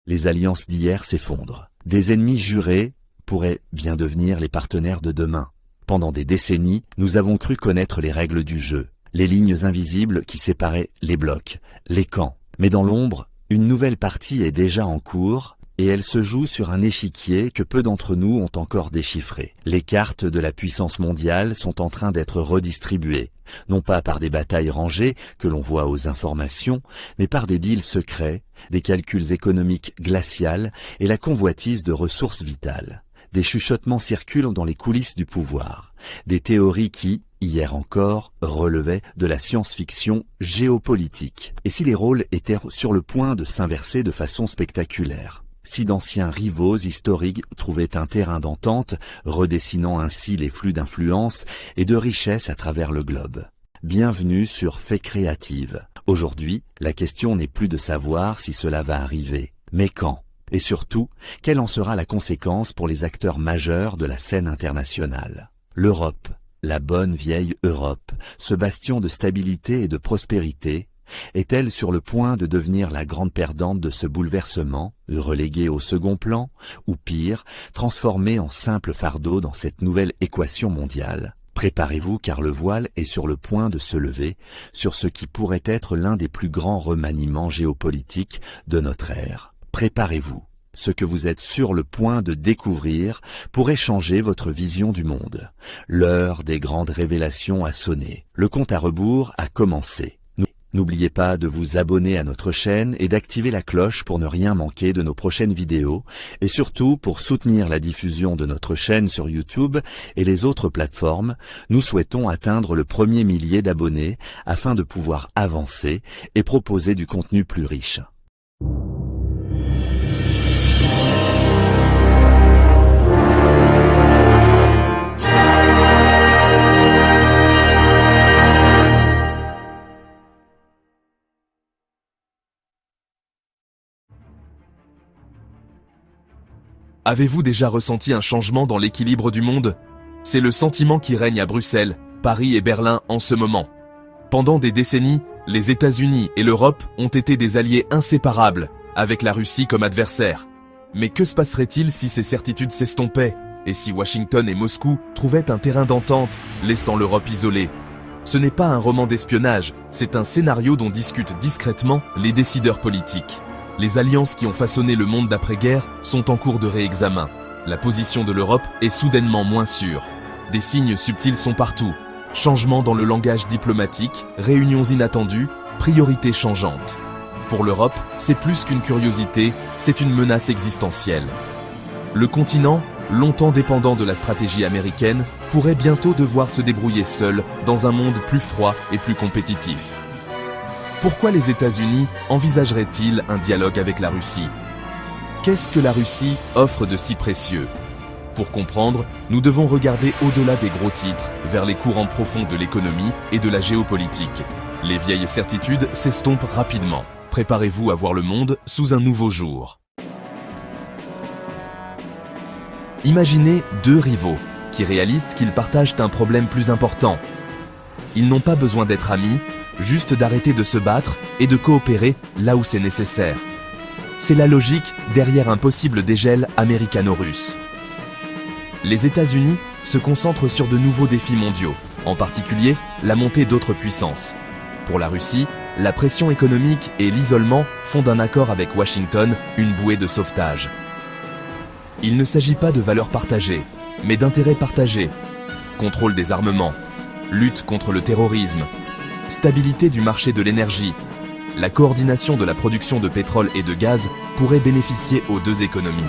Les alliances d'hier s'effondrent. Des ennemis jurés pourraient bien devenir les partenaires de demain. Pendant des décennies, nous avons cru connaître les règles du jeu, les lignes invisibles qui séparaient les blocs, les camps. Mais dans l'ombre, une nouvelle partie est déjà en cours et elle se joue sur un échiquier que peu d'entre nous ont encore déchiffré. Les cartes de la puissance mondiale sont en train d'être redistribuées, non pas par des batailles rangées que l'on voit aux informations, mais par des deals secrets, des calculs économiques glacials et la convoitise de ressources vitales. Des chuchotements circulent dans les coulisses du pouvoir, des théories qui, hier encore, relevaient de la science-fiction géopolitique. Et si les rôles étaient sur le point de s'inverser de façon spectaculaire? Si d'anciens rivaux historiques trouvaient un terrain d'entente, redessinant ainsi les flux d'influence et de richesse à travers le globe. Bienvenue sur Fait Créative. Aujourd'hui, la question n'est plus de savoir si cela va arriver, mais quand? Et surtout, quelle en sera la conséquence pour les acteurs majeurs de la scène internationale? L'Europe, la bonne vieille Europe, ce bastion de stabilité et de prospérité, est-elle sur le point de devenir la grande perdante de ce bouleversement, reléguée au second plan, ou pire, transformée en simple fardeau dans cette nouvelle équation mondiale? Préparez-vous car le voile est sur le point de se lever sur ce qui pourrait être l'un des plus grands remaniements géopolitiques de notre ère. Préparez-vous. Ce que vous êtes sur le point de découvrir pourrait changer votre vision du monde. L'heure des grandes révélations a sonné. Le compte à rebours a commencé. N'oubliez pas de vous abonner à notre chaîne et d'activer la cloche pour ne rien manquer de nos prochaines vidéos et surtout pour soutenir la diffusion de notre chaîne sur YouTube et les autres plateformes. Nous souhaitons atteindre le 1er millier d'abonnés afin de pouvoir avancer et proposer du contenu plus riche. Avez-vous déjà ressenti un changement dans l'équilibre du monde? C'est le sentiment qui règne à Bruxelles, Paris et Berlin en ce moment. Pendant des décennies, les États-Unis et l'Europe ont été des alliés inséparables, avec la Russie comme adversaire. Mais que se passerait-il si ces certitudes s'estompaient, et si Washington et Moscou trouvaient un terrain d'entente, laissant l'Europe isolée? Ce n'est pas un roman d'espionnage, c'est un scénario dont discutent discrètement les décideurs politiques. Les alliances qui ont façonné le monde d'après-guerre sont en cours de réexamen. La position de l'Europe est soudainement moins sûre. Des signes subtils sont partout. Changements dans le langage diplomatique, réunions inattendues, priorités changeantes. Pour l'Europe, c'est plus qu'une curiosité, c'est une menace existentielle. Le continent, longtemps dépendant de la stratégie américaine, pourrait bientôt devoir se débrouiller seul dans un monde plus froid et plus compétitif. Pourquoi les États-Unis envisageraient-ils un dialogue avec la Russie? Qu'est-ce que la Russie offre de si précieux? Pour comprendre, nous devons regarder au-delà des gros titres, vers les courants profonds de l'économie et de la géopolitique. Les vieilles certitudes s'estompent rapidement. Préparez-vous à voir le monde sous un nouveau jour. Imaginez deux rivaux qui réalisent qu'ils partagent un problème plus important. Ils n'ont pas besoin d'être amis, juste d'arrêter de se battre et de coopérer là où c'est nécessaire. C'est la logique derrière un possible dégel américano-russe. Les États-Unis se concentrent sur de nouveaux défis mondiaux, en particulier la montée d'autres puissances. Pour la Russie, la pression économique et l'isolement font d'un accord avec Washington une bouée de sauvetage. Il ne s'agit pas de valeurs partagées, mais d'intérêts partagés. Contrôle des armements, lutte contre le terrorisme, stabilité du marché de l'énergie. La coordination de la production de pétrole et de gaz pourrait bénéficier aux deux économies.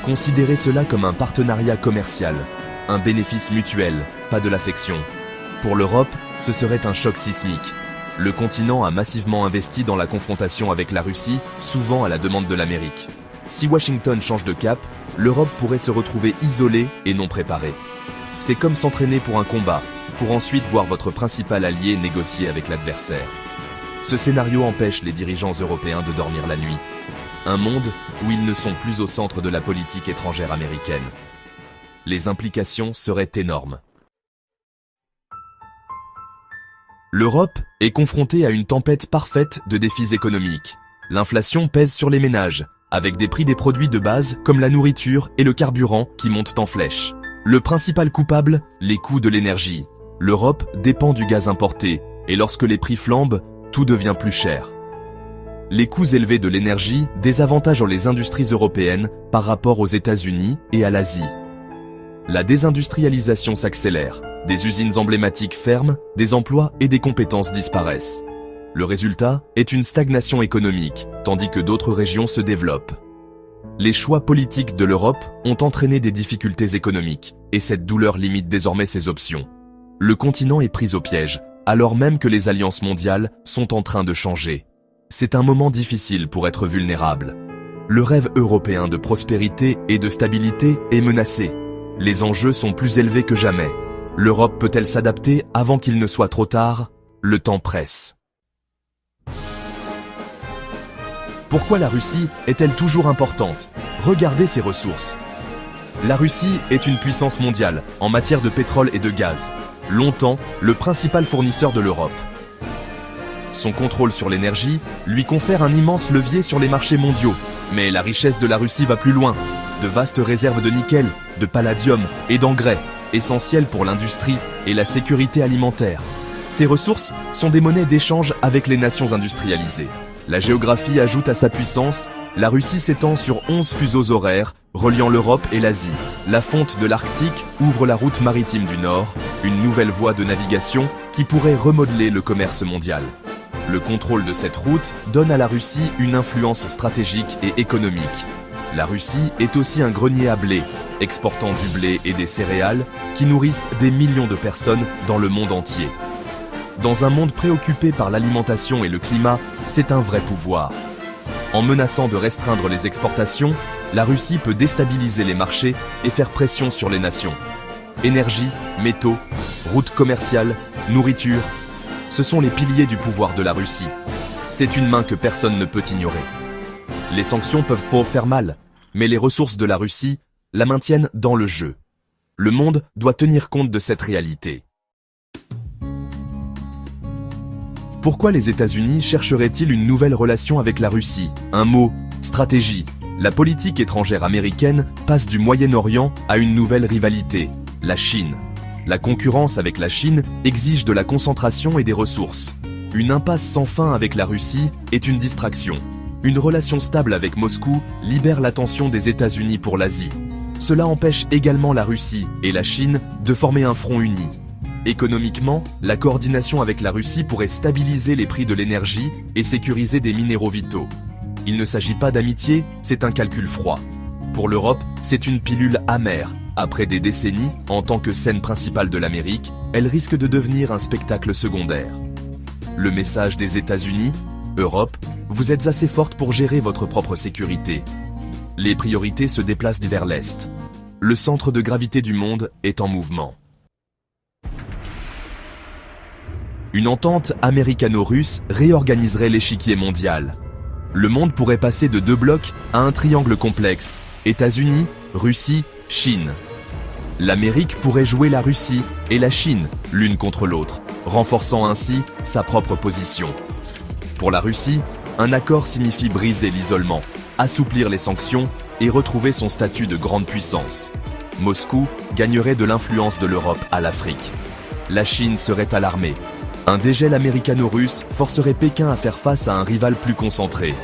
Considérez cela comme un partenariat commercial, un bénéfice mutuel, pas de l'affection. Pour l'Europe, ce serait un choc sismique. Le continent a massivement investi dans la confrontation avec la Russie, souvent à la demande de l'Amérique. Si Washington change de cap, l'Europe pourrait se retrouver isolée et non préparée. C'est comme s'entraîner pour un combat, pour ensuite voir votre principal allié négocier avec l'adversaire. Ce scénario empêche les dirigeants européens de dormir la nuit. Un monde où ils ne sont plus au centre de la politique étrangère américaine. Les implications seraient énormes. L'Europe est confrontée à une tempête parfaite de défis économiques. L'inflation pèse sur les ménages, avec des prix des produits de base comme la nourriture et le carburant qui montent en flèche. Le principal coupable, les coûts de l'énergie. L'Europe dépend du gaz importé, et lorsque les prix flambent, tout devient plus cher. Les coûts élevés de l'énergie désavantagent les industries européennes par rapport aux États-Unis et à l'Asie. La désindustrialisation s'accélère, des usines emblématiques ferment, des emplois et des compétences disparaissent. Le résultat est une stagnation économique, tandis que d'autres régions se développent. Les choix politiques de l'Europe ont entraîné des difficultés économiques, et cette douleur limite désormais ses options. Le continent est pris au piège, alors même que les alliances mondiales sont en train de changer. C'est un moment difficile pour être vulnérable. Le rêve européen de prospérité et de stabilité est menacé. Les enjeux sont plus élevés que jamais. L'Europe peut-elle s'adapter avant qu'il ne soit trop tard? Le temps presse. Pourquoi la Russie est-elle toujours importante? Regardez ses ressources. La Russie est une puissance mondiale en matière de pétrole et de gaz. Longtemps, le principal fournisseur de l'Europe. Son contrôle sur l'énergie lui confère un immense levier sur les marchés mondiaux. Mais la richesse de la Russie va plus loin. De vastes réserves de nickel, de palladium et d'engrais, essentiels pour l'industrie et la sécurité alimentaire. Ces ressources sont des monnaies d'échange avec les nations industrialisées. La géographie ajoute à sa puissance. La Russie s'étend sur 11 fuseaux horaires reliant l'Europe et l'Asie. La fonte de l'Arctique ouvre la route maritime du Nord, une nouvelle voie de navigation qui pourrait remodeler le commerce mondial. Le contrôle de cette route donne à la Russie une influence stratégique et économique. La Russie est aussi un grenier à blé, exportant du blé et des céréales qui nourrissent des millions de personnes dans le monde entier. Dans un monde préoccupé par l'alimentation et le climat, c'est un vrai pouvoir. En menaçant de restreindre les exportations, la Russie peut déstabiliser les marchés et faire pression sur les nations. Énergie, métaux, routes commerciales, nourriture, ce sont les piliers du pouvoir de la Russie. C'est une main que personne ne peut ignorer. Les sanctions peuvent pas faire mal, mais les ressources de la Russie la maintiennent dans le jeu. Le monde doit tenir compte de cette réalité. Pourquoi les États-Unis chercheraient-ils une nouvelle relation avec la Russie? Un mot, stratégie. La politique étrangère américaine passe du Moyen-Orient à une nouvelle rivalité, la Chine. La concurrence avec la Chine exige de la concentration et des ressources. Une impasse sans fin avec la Russie est une distraction. Une relation stable avec Moscou libère l'attention des États-Unis pour l'Asie. Cela empêche également la Russie et la Chine de former un front uni. Économiquement, la coordination avec la Russie pourrait stabiliser les prix de l'énergie et sécuriser des minéraux vitaux. Il ne s'agit pas d'amitié, c'est un calcul froid. Pour l'Europe, c'est une pilule amère. Après des décennies, en tant que scène principale de l'Amérique, elle risque de devenir un spectacle secondaire. Le message des États-Unis, Europe, vous êtes assez forte pour gérer votre propre sécurité. Les priorités se déplacent vers l'Est. Le centre de gravité du monde est en mouvement. Une entente américano-russe réorganiserait l'échiquier mondial. Le monde pourrait passer de 2 blocs à un triangle complexe, États-Unis, Russie, Chine. L'Amérique pourrait jouer la Russie et la Chine l'une contre l'autre, renforçant ainsi sa propre position. Pour la Russie, un accord signifie briser l'isolement, assouplir les sanctions et retrouver son statut de grande puissance. Moscou gagnerait de l'influence de l'Europe à l'Afrique. La Chine serait alarmée. Un dégel américano-russe forcerait Pékin à faire face à un rival plus concentré.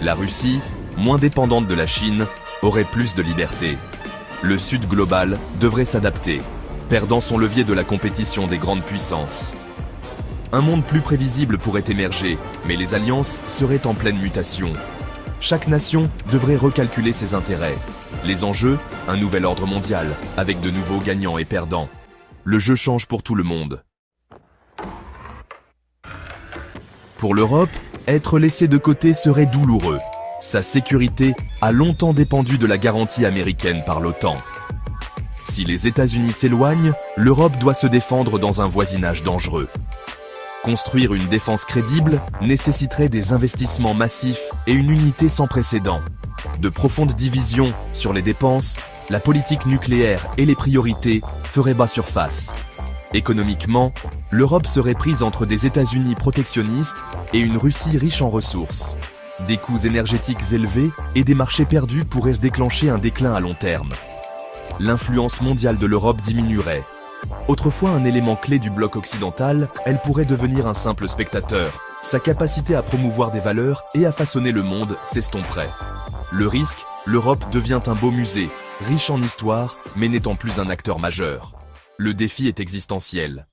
La Russie, moins dépendante de la Chine, aurait plus de liberté. Le Sud global devrait s'adapter, perdant son levier de la compétition des grandes puissances. Un monde plus prévisible pourrait émerger, mais les alliances seraient en pleine mutation. Chaque nation devrait recalculer ses intérêts. Les enjeux, un nouvel ordre mondial, avec de nouveaux gagnants et perdants. Le jeu change pour tout le monde. Pour l'Europe, être laissé de côté serait douloureux. Sa sécurité a longtemps dépendu de la garantie américaine par l'OTAN. Si les États-Unis s'éloignent, l'Europe doit se défendre dans un voisinage dangereux. Construire une défense crédible nécessiterait des investissements massifs et une unité sans précédent. De profondes divisions sur les dépenses, la politique nucléaire et les priorités feraient bas surface. Économiquement, l'Europe serait prise entre des États-Unis protectionnistes et une Russie riche en ressources. Des coûts énergétiques élevés et des marchés perdus pourraient déclencher un déclin à long terme. L'influence mondiale de l'Europe diminuerait. Autrefois un élément clé du bloc occidental, elle pourrait devenir un simple spectateur. Sa capacité à promouvoir des valeurs et à façonner le monde s'estomperait. Le risque, l'Europe devient un beau musée, riche en histoire, mais n'étant plus un acteur majeur. Le défi est existentiel.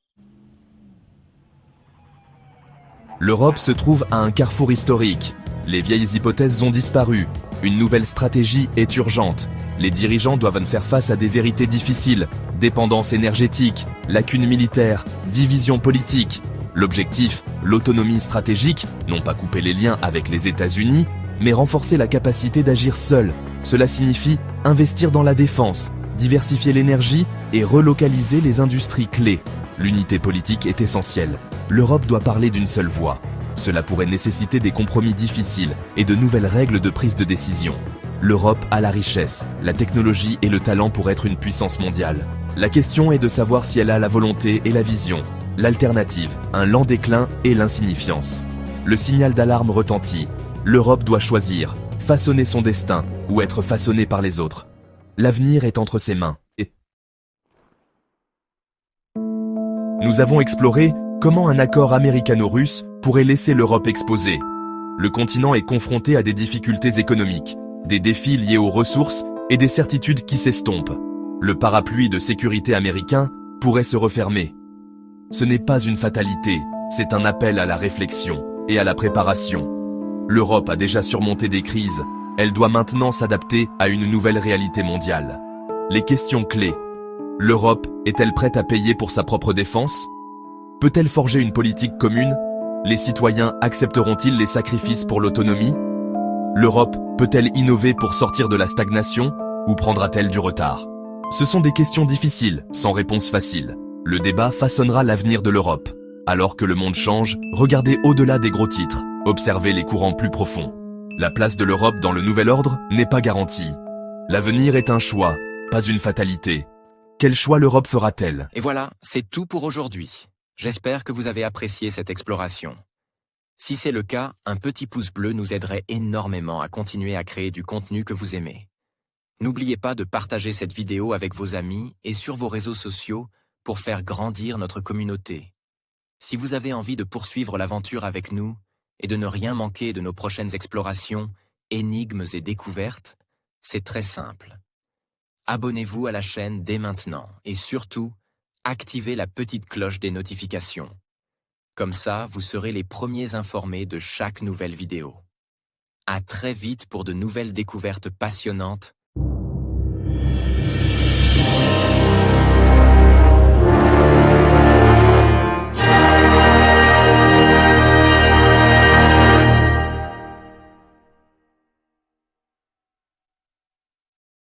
L'Europe se trouve à un carrefour historique. Les vieilles hypothèses ont disparu. Une nouvelle stratégie est urgente. Les dirigeants doivent faire face à des vérités difficiles. Dépendance énergétique, lacunes militaires, division politique. L'objectif, l'autonomie stratégique, non pas couper les liens avec les États-Unis, mais renforcer la capacité d'agir seul. Cela signifie investir dans la défense, diversifier l'énergie et relocaliser les industries clés. L'unité politique est essentielle. L'Europe doit parler d'une seule voix. Cela pourrait nécessiter des compromis difficiles et de nouvelles règles de prise de décision. L'Europe a la richesse, la technologie et le talent pour être une puissance mondiale. La question est de savoir si elle a la volonté et la vision. L'alternative, un lent déclin et l'insignifiance. Le signal d'alarme retentit. L'Europe doit choisir, façonner son destin ou être façonnée par les autres. L'avenir est entre ses mains. Nous avons exploré comment un accord américano-russe pourrait laisser l'Europe exposée. Le continent est confronté à des difficultés économiques, des défis liés aux ressources et des certitudes qui s'estompent. Le parapluie de sécurité américain pourrait se refermer. Ce n'est pas une fatalité, c'est un appel à la réflexion et à la préparation. L'Europe a déjà surmonté des crises, elle doit maintenant s'adapter à une nouvelle réalité mondiale. Les questions clés. L'Europe est-elle prête à payer pour sa propre défense? Peut-elle forger une politique commune? Les citoyens accepteront-ils les sacrifices pour l'autonomie? L'Europe peut-elle innover pour sortir de la stagnation ou prendra-t-elle du retard? Ce sont des questions difficiles, sans réponse facile. Le débat façonnera l'avenir de l'Europe. Alors que le monde change, regardez au-delà des gros titres, observez les courants plus profonds. La place de l'Europe dans le nouvel ordre n'est pas garantie. L'avenir est un choix, pas une fatalité. Quel choix l'Europe fera-t-elle? Et voilà, c'est tout pour aujourd'hui. J'espère que vous avez apprécié cette exploration. Si c'est le cas, un petit pouce bleu nous aiderait énormément à continuer à créer du contenu que vous aimez. N'oubliez pas de partager cette vidéo avec vos amis et sur vos réseaux sociaux pour faire grandir notre communauté. Si vous avez envie de poursuivre l'aventure avec nous et de ne rien manquer de nos prochaines explorations, énigmes et découvertes, c'est très simple. Abonnez-vous à la chaîne dès maintenant et surtout, activez la petite cloche des notifications. Comme ça, vous serez les premiers informés de chaque nouvelle vidéo. À très vite pour de nouvelles découvertes passionnantes